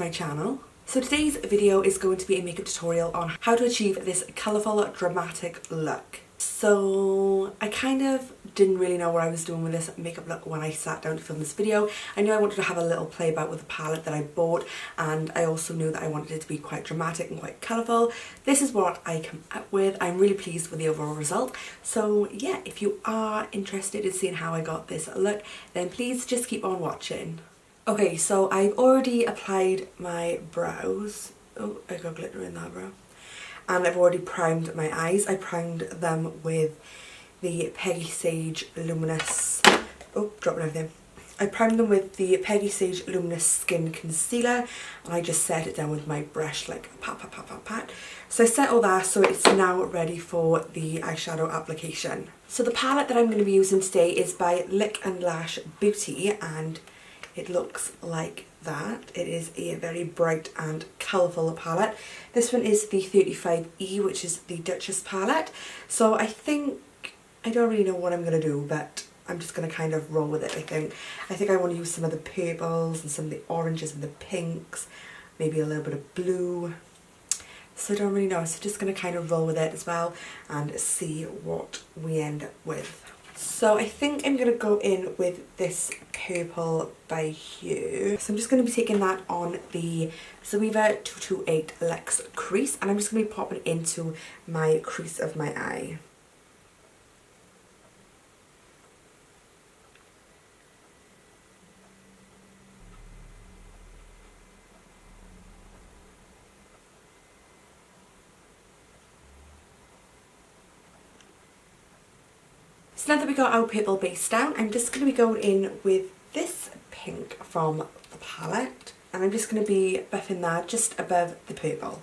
my channel. So today's video is going to be a makeup tutorial on how to achieve this colourful, dramatic look. So I kind of didn't really know what I was doing with this makeup look when I sat down to film this video. I knew I wanted to have a little play about with the palette that I bought, and I also knew that I wanted it to be quite dramatic and quite colourful. This is what I came up with. I'm really pleased with the overall result. So yeah, if you are interested in seeing how I got this look, then please just keep on watching. Okay, so I've already applied my brows. Oh, I got glitter in that brow. And I've already primed my eyes. I primed them with the Peggy Sage Luminous. Oh, dropping everything. I primed them with the Peggy Sage Luminous Skin Concealer, and I just set it down with my brush, like pat, pat, pat, pat, pat. So I set all that, so it's now ready for the eyeshadow application. So the palette that I'm going to be using today is by Lick and Lash Beauty, and it looks like that. It is a very bright and colourful palette. This one is the 35E, which is the Duchess palette. So I don't really know what I'm going to do, but I'm just going to kind of roll with it, I think I want to use some of the purples and some of the oranges and the pinks, maybe a little bit of blue. So I don't really know, so just going to kind of roll with it as well and see what we end up with. So I think I'm going to go in with this purple by Hue. So I'm just going to be taking that on the Jouer 228 Luxe crease, and I'm just going to be popping it into my crease of my eye. So now that we got our purple base down, I'm just going to be going in with this pink from the palette, and I'm just going to be buffing that just above the purple.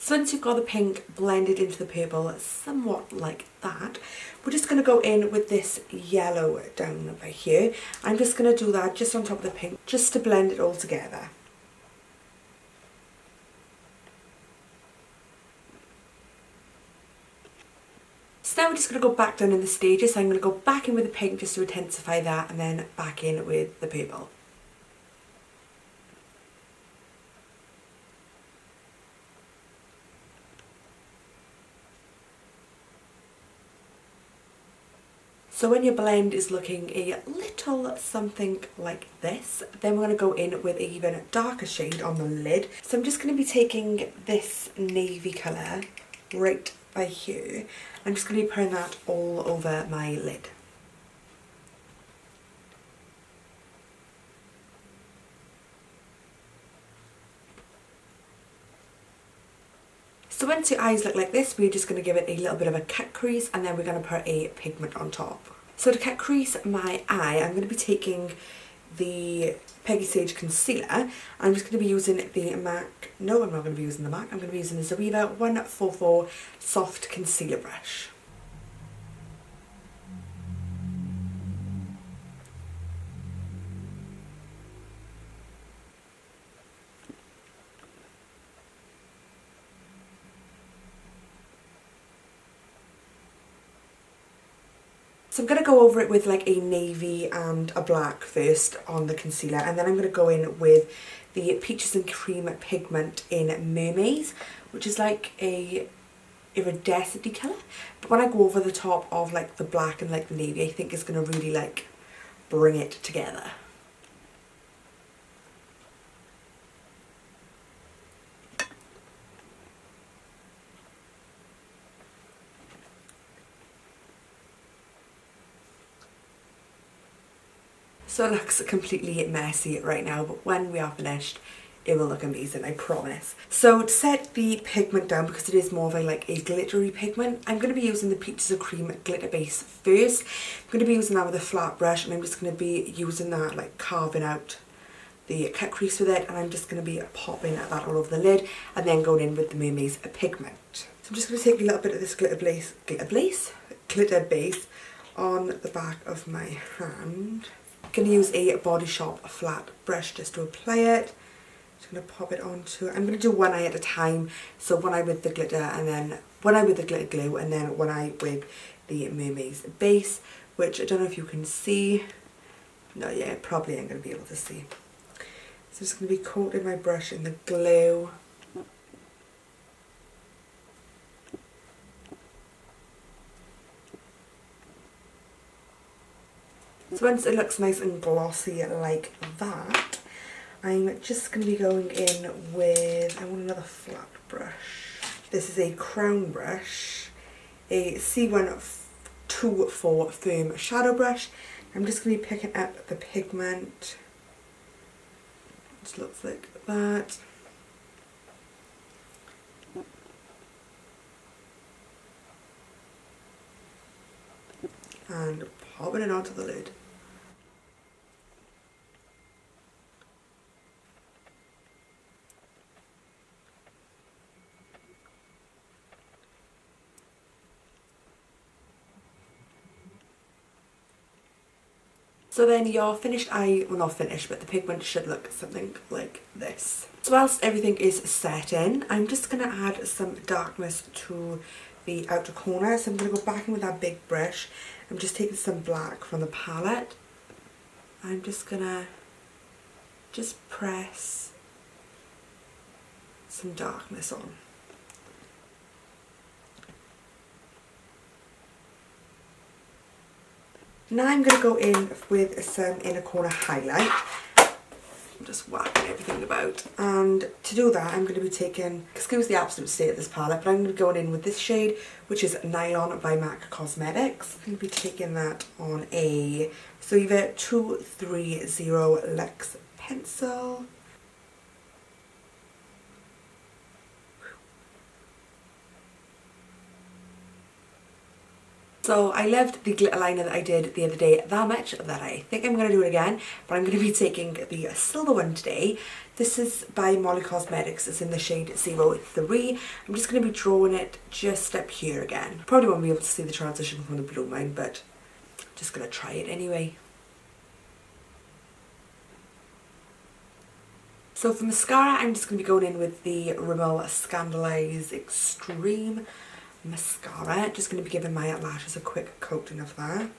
So once you've got the pink blended into the purple, somewhat like that, we're just going to go in with this yellow down by here. I'm just going to do that just on top of the pink, just to blend it all together. So now we're just going to go back down in the stages. So I'm going to go back in with the pink just to intensify that, and then back in with the purple. So when your blend is looking a little something like this, then we're going to go in with an even darker shade on the lid. So I'm just going to be taking this navy colour right by here. I'm just going to be putting that all over my lid. So once your eyes look like this, we're just going to give it a little bit of a cut crease, and then we're going to put a pigment on top. So to cut crease my eye, I'm going to be taking the Peggy Sage Concealer. I'm just going to be using the MAC, no, I'm not going to be using the MAC, I'm going to be using the Jouer 144 Soft Concealer Brush. So I'm going to go over it with like a navy and a black first on the concealer, and then I'm going to go in with the Peaches and Cream pigment in Mermaze, which is like a iridescent colour. But when I go over the top of like the black and like the navy, I think it's going to really like bring it together. So it looks completely messy right now, but when we are finished, it will look amazing, I promise. So to set the pigment down, because it is more of like a glittery pigment, I'm going to be using the Peaches and Cream glitter base first. I'm going to be using that with a flat brush, and I'm just going to be using that, like carving out the cut crease with it, and I'm just going to be popping that all over the lid, and then going in with the Mermaze pigment. So I'm just going to take a little bit of this glitter base on the back of my hand. I'm going to use a Body Shop flat brush just to apply it, Just going to pop it onto, I'm going to do one eye at a time. So one eye with the glitter, and then one eye with the glitter glue, and then one eye with the Mermaze base, which I don't know if you can see. No, yeah, probably ain't going to be able to see. So I'm just going to be coating my brush in the glue. So once it looks nice and glossy like that, I'm just going to be going in with, I want another flat brush. This is a crown brush, a C124 firm shadow brush. I'm just going to be picking up the pigment. It looks like that. And popping it onto the lid. So then your finished eye, well not finished, but the pigment should look something like this. So whilst everything is set in, I'm just going to add some darkness to the outer corner. So I'm going to go back in with that big brush. I'm just taking some black from the palette. I'm just going to press some darkness on. Now I'm going to go in with some inner corner highlight. I'm just whacking everything about. And to do that, I'm going to be taking, excuse the absolute state of this palette, but I'm going to be going in with this shade, which is Nylon by MAC Cosmetics. I'm going to be taking that on a Jouer 230 Luxe pencil. So I loved the glitter liner that I did the other day that much that I think I'm going to do it again, but I'm going to be taking the silver one today. This is by Molly Cosmetics. It's in the shade 03. I'm just going to be drawing it just up here again. Probably won't be able to see the transition from the blue line, but I'm just going to try it anyway. So for mascara, I'm just going to be going in with the Rimmel Scandalise Extreme mascara. Just going to be giving my lashes a quick coating of that.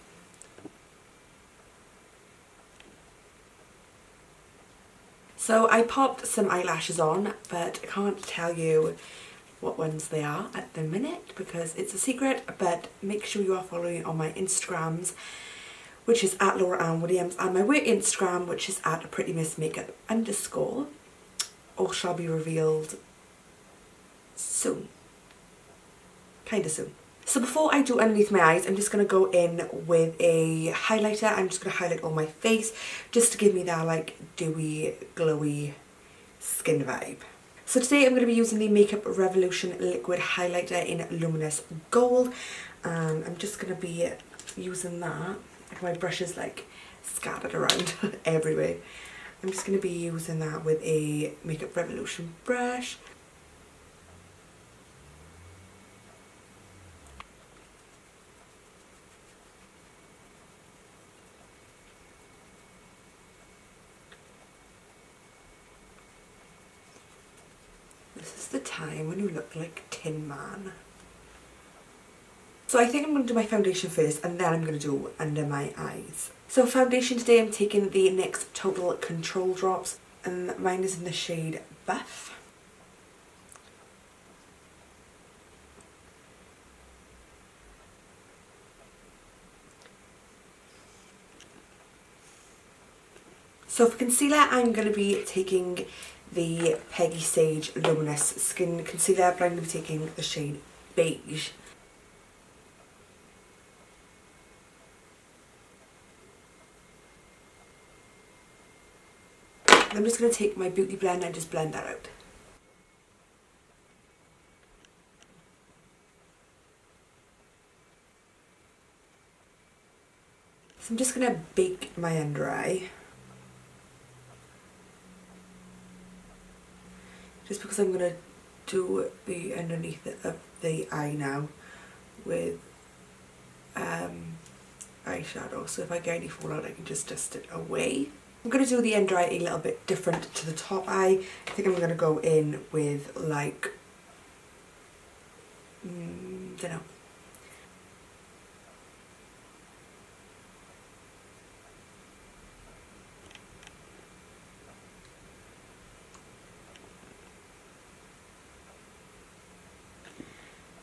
So I popped some eyelashes on, but I can't tell you what ones they are at the minute because it's a secret, but make sure you are following on my Instagrams, which is at Laura Ann Williams, and my work Instagram, which is at prettymissmakeup_, all shall be revealed soon. Kind of soon. So before I do underneath my eyes, I'm just going to go in with a highlighter. I'm just going to highlight all my face just to give me that like dewy, glowy skin vibe. So today I'm going to be using the Makeup Revolution liquid highlighter in Luminous Gold, and I'm just going to be using that. My brush is like scattered around everywhere. I'm just going to be using that with a Makeup Revolution brush. This is the time when you look like Tin Man. So I think I'm going to do my foundation first, and then I'm going to do under my eyes. So foundation today, I'm taking the NYX Total Control Drops, and mine is in the shade Buff. So for concealer, I'm going to be taking the Peggy Sage Luminous Skin Concealer, but I'm going to be taking the shade Beige. I'm just going to take my Beauty Blender and just blend that out. So I'm just going to bake my under eye. Just because I'm going to do the underneath of the eye now with eyeshadow. So if I get any fallout, I can just dust it away. I'm going to do the under eye a little bit different to the top eye. I think I'm going to go in with like, don't know.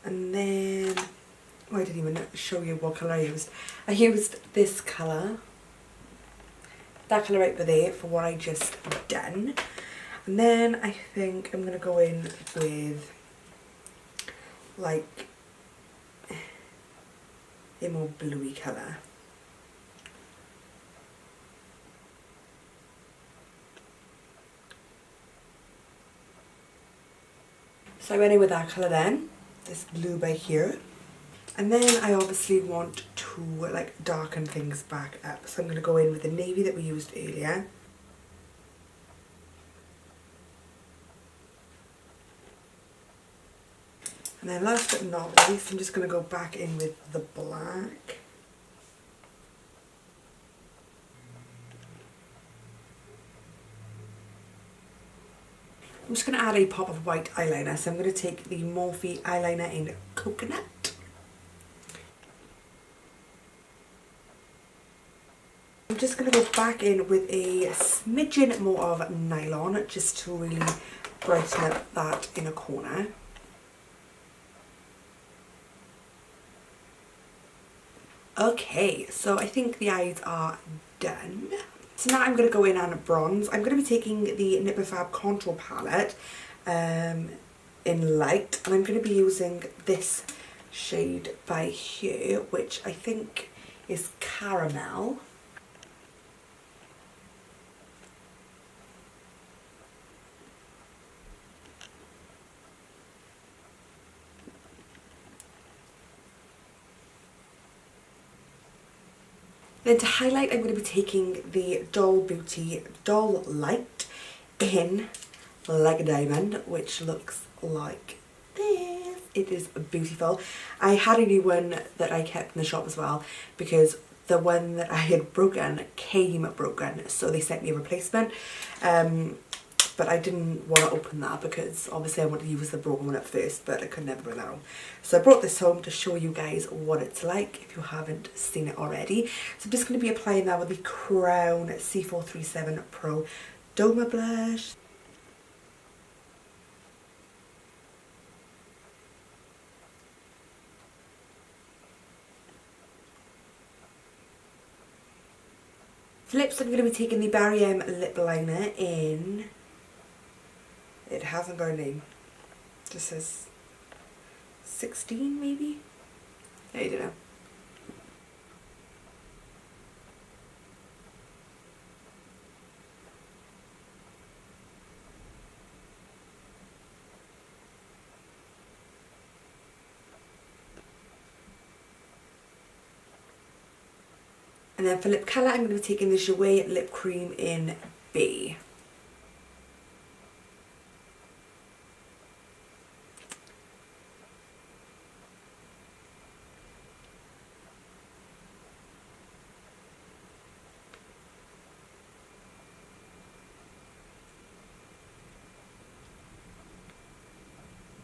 And then, oh, I didn't even show you what colour I used. I used this colour, that colour right there for what I just done. And then I think I'm going to go in with like a more bluey colour. So I went in with that colour then, this blue by here. And then I obviously want to like darken things back up. So I'm going to go in with the navy that we used earlier. And then last but not least, I'm just going to go back in with the black. I'm just going to add a pop of white eyeliner. So I'm going to take the Morphe eyeliner in Coconut. I'm just going to go back in with a smidgen more of nylon just to really brighten up that inner corner. Okay, so I think the eyes are done. So now I'm going to go in and bronze. I'm going to be taking the Fab Contour palette in light, and I'm going to be using this shade by here, which I think is Caramel. Then to highlight, I'm going to be taking the Doll Beauty Doll Light in Like a Diamond, which looks like this. It is beautiful. I had a new one that I kept in the shop as well because the one that I had broken came broken, so they sent me a replacement. But I didn't want to open that because obviously I wanted to use the broken one at first, but I could never bring that home. So I brought this home to show you guys what it's like if you haven't seen it already. So I'm just going to be applying that with the Crown C437 Pro Doma Blush. For lips, I'm going to be taking the Barry M lip liner in... It hasn't got a name. This says 16 maybe? I don't know. And then for lip colour, I'm going to be taking the Jouer lip cream in B.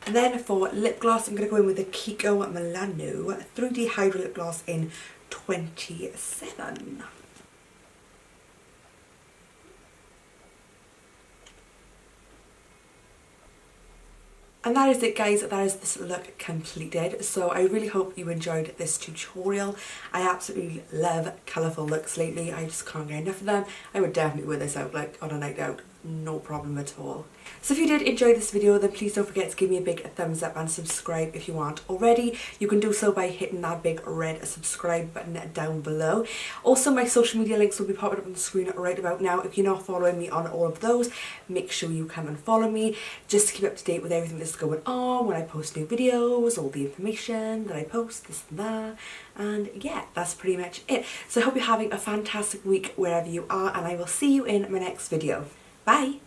And then for lip gloss, I'm going to go in with the Kiko Milano 3D Hydra lip gloss in 27. And that is it, guys. That is this look completed. So I really hope you enjoyed this tutorial. I absolutely love colourful looks lately. I just can't get enough of them. I would definitely wear this out like on a night out. No problem at all. So if you did enjoy this video, then please don't forget to give me a big thumbs up and subscribe if you aren't already. You can do so by hitting that big red subscribe button down below. Also, my social media links will be popping up on the screen right about now. If you're not following me on all of those, make sure you come and follow me just to keep up to date with everything that's going on when I post new videos, all the information that I post, this and that. And yeah, that's pretty much it. So I hope you're having a fantastic week wherever you are, and I will see you in my next video. Bye!